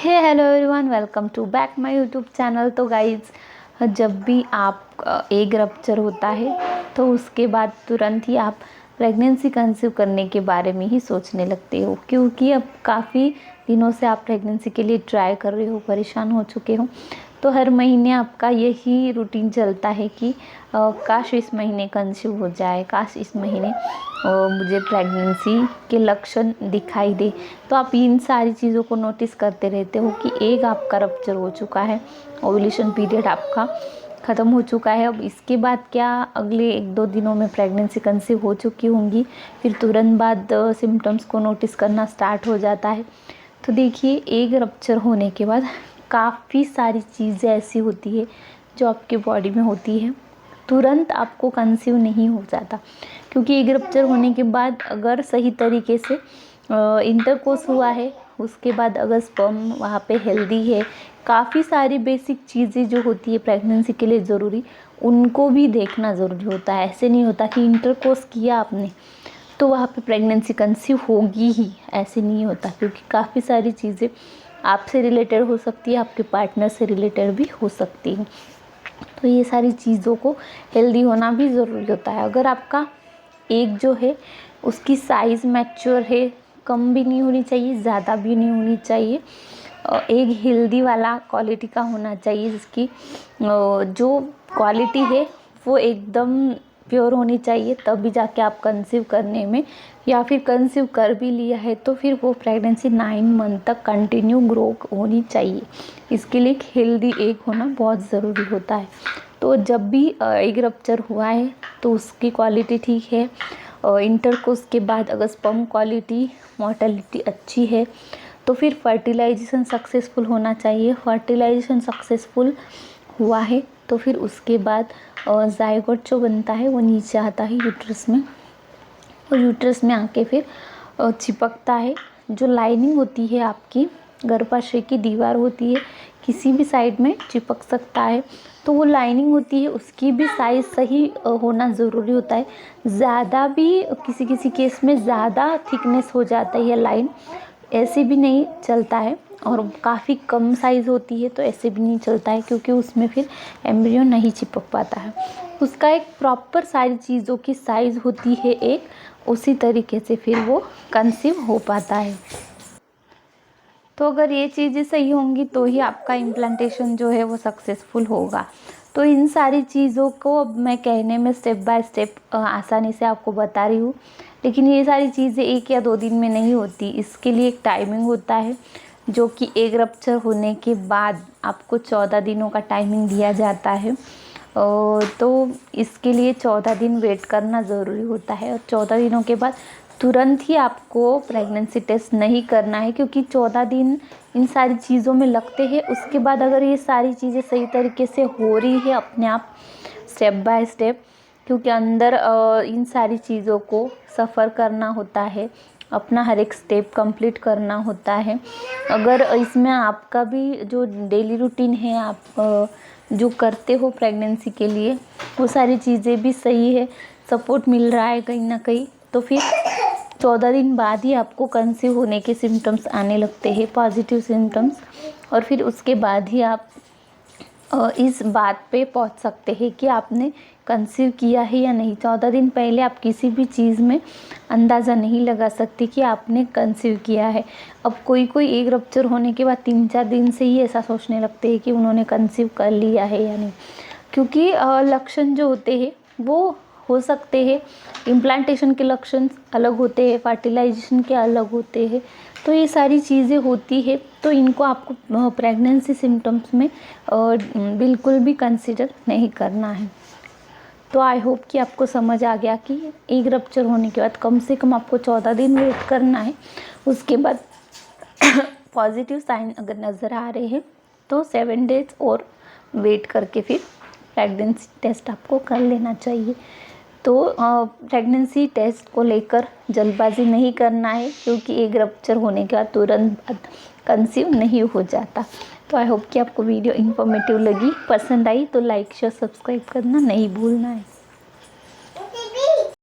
Hello everyone, welcome to back my YouTube channel. तो guys, जब भी आप एग रप्चर होता है तो उसके बाद तुरंत ही आप प्रेगनेंसी कंसीव करने के बारे में ही सोचने लगते हो, क्योंकि अब काफ़ी दिनों से आप प्रेगनेंसी के लिए ट्राई कर रहे हो, परेशान हो चुके हो। तो हर महीने आपका यही रूटीन चलता है कि काश इस महीने कंसीव हो जाए, काश इस महीने मुझे प्रेगनेंसी के लक्षण दिखाई दे। तो आप इन सारी चीज़ों को नोटिस करते रहते हो कि एग आपका रप्चर हो चुका है, ओव्यूलेशन पीरियड आपका ख़त्म हो चुका है। अब इसके बाद क्या अगले 1-2 दिनों में प्रेगनेंसी कंसीव हो चुकी होंगी, फिर तुरंत बाद सिम्टम्स को नोटिस करना स्टार्ट हो जाता है। तो देखिए, एग रप्चर होने के बाद काफ़ी सारी चीज़ें ऐसी होती है जो आपके बॉडी में होती है, तुरंत आपको कंसीव नहीं हो जाता। क्योंकि एग रप्चर होने के बाद अगर सही तरीके से इंटरकोर्स हुआ है, उसके बाद अगर स्पर्म वहाँ पे हेल्दी है, काफ़ी सारी बेसिक चीज़ें जो होती है प्रेगनेंसी के लिए ज़रूरी, उनको भी देखना ज़रूरी होता है। ऐसे नहीं होता कि इंटरकोर्स किया आपने तो वहाँ पे प्रेगनेंसी कंसीव होगी ही, ऐसे नहीं होता। क्योंकि काफ़ी सारी चीज़ें आपसे रिलेटेड हो सकती है, आपके पार्टनर से रिलेटेड भी हो सकती है। तो ये सारी चीज़ों को हेल्दी होना भी ज़रूरी होता है। अगर आपका एग जो है उसकी साइज़ मैच्योर है, कम भी नहीं होनी चाहिए, ज़्यादा भी नहीं होनी चाहिए, एग हेल्दी वाला क्वालिटी का होना चाहिए, जिसकी जो क्वालिटी है वो एकदम प्योर होनी चाहिए। तब भी जाके आप कंसीव करने में, या फिर कंसीव कर भी लिया है तो फिर वो प्रेगनेंसी 9 मंथ तक कंटिन्यू ग्रो होनी चाहिए। इसके लिए एक हेल्दी एग होना बहुत ज़रूरी होता है। तो जब भी एग रप्चर हुआ है तो उसकी क्वालिटी ठीक है, इंटरकोर्स के बाद अगर स्पर्म क्वालिटी, मोर्टेलिटी अच्छी है तो फिर फर्टिलाइजेशन सक्सेसफुल होना चाहिए। फर्टिलाइजेशन सक्सेसफुल हुआ है तो फिर उसके बाद जायगोट जो बनता है वो नीचे आता है यूट्रस में, और यूट्रस में आके फिर चिपकता है। जो लाइनिंग होती है आपकी गर्भाशय की दीवार होती है, किसी भी साइड में चिपक सकता है। तो वो लाइनिंग होती है, उसकी भी साइज़ सही होना ज़रूरी होता है। ज़्यादा भी किसी किसी केस में ज़्यादा थिकनेस हो जाता है, ये लाइन ऐसे भी नहीं चलता है। और काफ़ी कम साइज़ होती है तो ऐसे भी नहीं चलता है, क्योंकि उसमें फिर एम्ब्रियो नहीं चिपक पाता है। उसका एक प्रॉपर सारी चीज़ों की साइज़ होती है एक, उसी तरीके से फिर वो कंसीव हो पाता है। तो अगर ये चीज़ें सही होंगी तो ही आपका इम्प्लांटेशन जो है वो सक्सेसफुल होगा। तो इन सारी चीज़ों को अब मैं कहने में स्टेप बाय स्टेप आसानी से आपको बता रही हूँ, लेकिन ये सारी चीज़ें 1 या 2 दिन में नहीं होती। इसके लिए एक टाइमिंग होता है, जो कि एग रप्चर होने के बाद आपको 14 दिनों का टाइमिंग दिया जाता है। तो इसके लिए 14 दिन वेट करना ज़रूरी होता है, और 14 दिनों के बाद तुरंत ही आपको प्रेगनेंसी टेस्ट नहीं करना है, क्योंकि 14 दिन इन सारी चीज़ों में लगते हैं। उसके बाद अगर ये सारी चीज़ें सही तरीके से हो रही है अपने आप स्टेप बाय स्टेप, क्योंकि अंदर इन सारी चीज़ों को सफ़र करना होता है, अपना हर एक स्टेप कंप्लीट करना होता है। अगर इसमें आपका भी जो डेली रूटीन है, आप जो करते हो प्रेगनेंसी के लिए, वो सारी चीज़ें भी सही है, सपोर्ट मिल रहा है कहीं ना कहीं, तो फिर 14 दिन बाद ही आपको कंसीव होने के सिम्टम्स आने लगते हैं, पॉजिटिव सिम्टम्स। और फिर उसके बाद ही आप इस बात पे पहुंच सकते हैं कि आपने कंसीव किया है या नहीं। 14 दिन पहले आप किसी भी चीज़ में अंदाज़ा नहीं लगा सकते कि आपने कंसीव किया है। अब कोई कोई एग रप्चर होने के बाद 3-4 दिन से ही ऐसा सोचने लगते हैं कि उन्होंने कंसीव कर लिया है या नहीं, क्योंकि लक्षण जो होते हैं वो हो सकते हैं, इम्प्लांटेशन के लक्षण अलग होते हैं, फर्टिलाइजेशन के अलग होते हैं। तो ये सारी चीज़ें होती है, तो इनको आपको प्रेगनेंसी सिम्टम्स में बिल्कुल भी कंसिडर नहीं करना है। तो आई होप कि आपको समझ आ गया कि एग रप्चर होने के बाद कम से कम आपको 14 दिन वेट करना है। उसके बाद पॉजिटिव साइन अगर नज़र आ रहे हैं तो 7 डेज और वेट करके फिर प्रेगनेंसी टेस्ट आपको कर लेना चाहिए। तो प्रेगनेंसी टेस्ट को लेकर जल्दबाजी नहीं करना है, क्योंकि एग रप्चर होने के बाद तुरंत कंसीव नहीं हो जाता। तो आई होप कि आपको वीडियो इन्फॉर्मेटिव लगी, पसंद आई तो लाइक शेयर सब्सक्राइब करना नहीं भूलना है।